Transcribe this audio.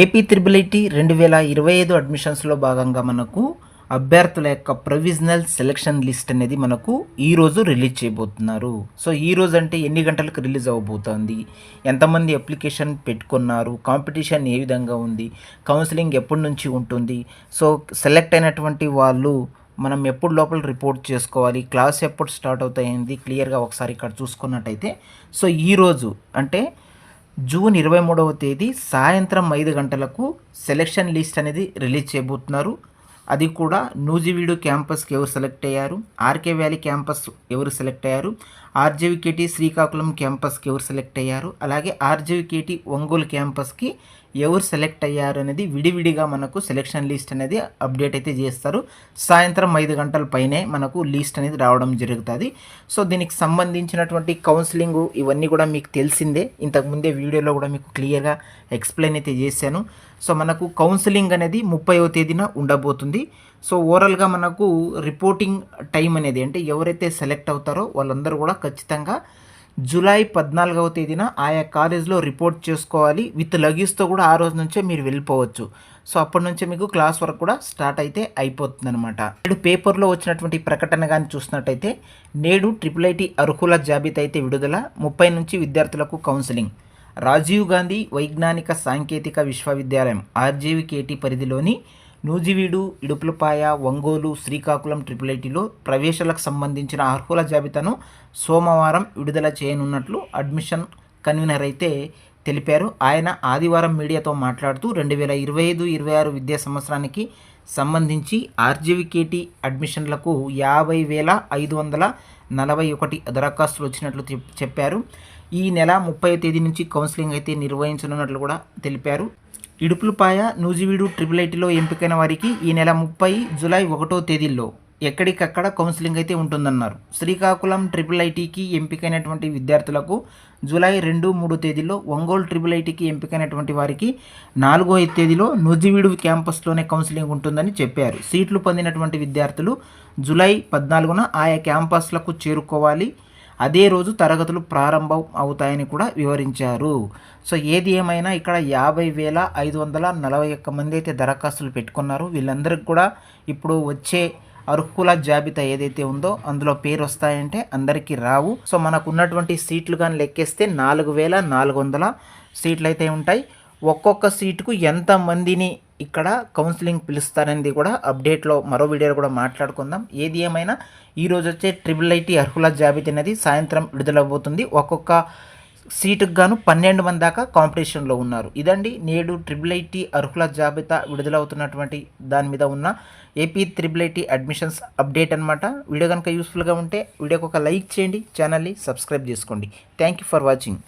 AP triple IT 2025 అడ్మిషన్స్లో భాగంగా మనకు అభ్యర్థుల యొక్క ప్రొవిజనల్ సెలక్షన్ లిస్ట్ అనేది మనకు ఈరోజు రిలీజ్ చేయబోతున్నారు. సో ఈరోజు అంటే ఎన్ని గంటలకు రిలీజ్ అవ్వబోతోంది, ఎంతమంది అప్లికేషన్ పెట్టుకున్నారు, కాంపిటీషన్ ఏ విధంగా ఉంది, కౌన్సిలింగ్ ఎప్పటి నుంచి ఉంటుంది, సో సెలెక్ట్ అయినటువంటి వాళ్ళు మనం ఎప్పుడు లోపల రిపోర్ట్ చేసుకోవాలి, క్లాస్ ఎప్పుడు స్టార్ట్ అవుతాయింది క్లియర్గా ఒకసారి ఇక్కడ చూసుకున్నట్టయితే, సో ఈరోజు అంటే జూన్ 23వ తేదీ సాయంత్రం 5 గంటలకు సెలక్షన్ లిస్ట్ అనేది రిలీజ్ చేయబోతున్నారు. అది కూడా నూజివీడు క్యాంపస్కి ఎవరు సెలెక్ట్ అయ్యారు, ఆర్కే వ్యాలీ క్యాంపస్ ఎవరు సెలెక్ట్ అయ్యారు, ఆర్జేవికేటి శ్రీకాకుళం క్యాంపస్కి ఎవరు సెలెక్ట్ అయ్యారు, అలాగే ఆర్జేవికేటి ఒంగోలు క్యాంపస్కి ఎవరు సెలెక్ట్ అయ్యారు అనేది విడివిడిగా మనకు సెలెక్షన్ లిస్ట్ అనేది అప్డేట్ అయితే చేస్తారు. సాయంత్రం 5 గంటల పైనే మనకు లిస్ట్ అనేది రావడం జరుగుతుంది. సో దీనికి సంబంధించినటువంటి కౌన్సిలింగ్ ఇవన్నీ కూడా మీకు తెలిసిందే, ఇంతకుముందే వీడియోలో కూడా మీకు క్లియర్గా ఎక్స్ప్లెయిన్ అయితే చేశాను. సో మనకు కౌన్సిలింగ్ అనేది 30వ తేదీన ఉండబోతుంది. సో ఓవరాల్గా మనకు రిపోర్టింగ్ టైం అనేది అంటే ఎవరైతే సెలెక్ట్ అవుతారో వాళ్ళందరూ కూడా ఖచ్చితంగా జూలై 14వ తేదీన ఆయా కాలేజ్లో రిపోర్ట్ చేసుకోవాలి. విత్ లగేజ్తో కూడా ఆ రోజు నుంచే మీరు వెళ్ళిపోవచ్చు. సో అప్పటి నుంచే మీకు క్లాస్ వర్క్ కూడా స్టార్ట్ అయితే అయిపోతుంది అనమాట. నేడు పేపర్లో వచ్చినటువంటి ప్రకటన కానీ చూసినట్టయితే నేడు ట్రిపుల్ ఐటీ అర్హుల జాబితా అయితే విడుదల, 30 నుంచి విద్యార్థులకు కౌన్సిలింగ్. రాజీవ్ గాంధీ వైజ్ఞానిక సాంకేతిక విశ్వవిద్యాలయం ఆర్జేవికేటి పరిధిలోని నూజివీడు, ఇడుపులపాయ, ఒంగోలు, శ్రీకాకుళం ట్రిపుల్ ఐటీలో ప్రవేశాలకు సంబంధించిన అర్హుల జాబితాను సోమవారం విడుదల చేయనున్నట్లు అడ్మిషన్ కన్వీనర్ అయితే తెలిపారు. ఆయన ఆదివారం మీడియాతో మాట్లాడుతూ 2025-26 విద్యా సంవత్సరానికి సంబంధించి ఆర్జేవికేటి అడ్మిషన్లకు 50,541 దరఖాస్తులు వచ్చినట్లు చెప్పారు. ఈ నెల 30వ తేదీ నుంచి కౌన్సిలింగ్ అయితే నిర్వహించనున్నట్లు కూడా తెలిపారు. ఇడుపులపాయ, నూజివీడు ట్రిపుల్ ఐటీలో ఎంపికైన వారికి ఈ నెల 30 జూలై 1వ తేదీల్లో ఎక్కడికక్కడ కౌన్సిలింగ్ అయితే ఉంటుందన్నారు. శ్రీకాకుళం ట్రిపుల్ ఐటీకి ఎంపికైనటువంటి విద్యార్థులకు జూలై 2, 3 తేదీల్లో, ఒంగోలు ట్రిపుల్ ఐటీకి ఎంపికైనటువంటి వారికి 4వ తేదీలో నూజివీడు క్యాంపస్లోనే కౌన్సిలింగ్ ఉంటుందని చెప్పారు. సీట్లు పొందినటువంటి విద్యార్థులు జూలై 14న ఆయా క్యాంపస్లకు చేరుకోవాలి. అదే రోజు తరగతులు ప్రారంభం అవుతాయని కూడా వివరించారు. సో ఏది ఏమైనా ఇక్కడ 50,541 మంది అయితే దరఖాస్తులు పెట్టుకున్నారు. వీళ్ళందరికీ కూడా ఇప్పుడు వచ్చే అర్హుల జాబితా ఏదైతే ఉందో అందులో పేరు వస్తాయంటే అందరికీ రావు. సో మనకు ఉన్నటువంటి సీట్లు కానీ లెక్కేస్తే 4,400 సీట్లు అయితే ఉంటాయి. ఒక్కొక్క సీటుకు ఎంతమందిని ఇక్కడ కౌన్సిలింగ్ పిలుస్తారనేది కూడా అప్డేట్లో మరో వీడియోలో కూడా మాట్లాడుకుందాం. ఏది ఏమైనా ఈరోజు వచ్చే ట్రిపుల్ ఐటీ అర్హుల జాబితా అనేది సాయంత్రం విడుదలవుతుంది. ఒక్కొక్క సీటుకు గాను 12 మంది దాకా కాంపిటీషన్లో ఉన్నారు. ఇదండి నేడు ట్రిపుల్ ఐటీ అర్హుల జాబితా విడుదలవుతున్నటువంటి దాని మీద ఉన్న AP triple IT admissions update అనమాట. వీడియో కనుక యూస్ఫుల్గా ఉంటే వీడియోకి ఒక లైక్ చేయండి, ఛానల్ని సబ్స్క్రైబ్ చేసుకోండి. Thank you for watching.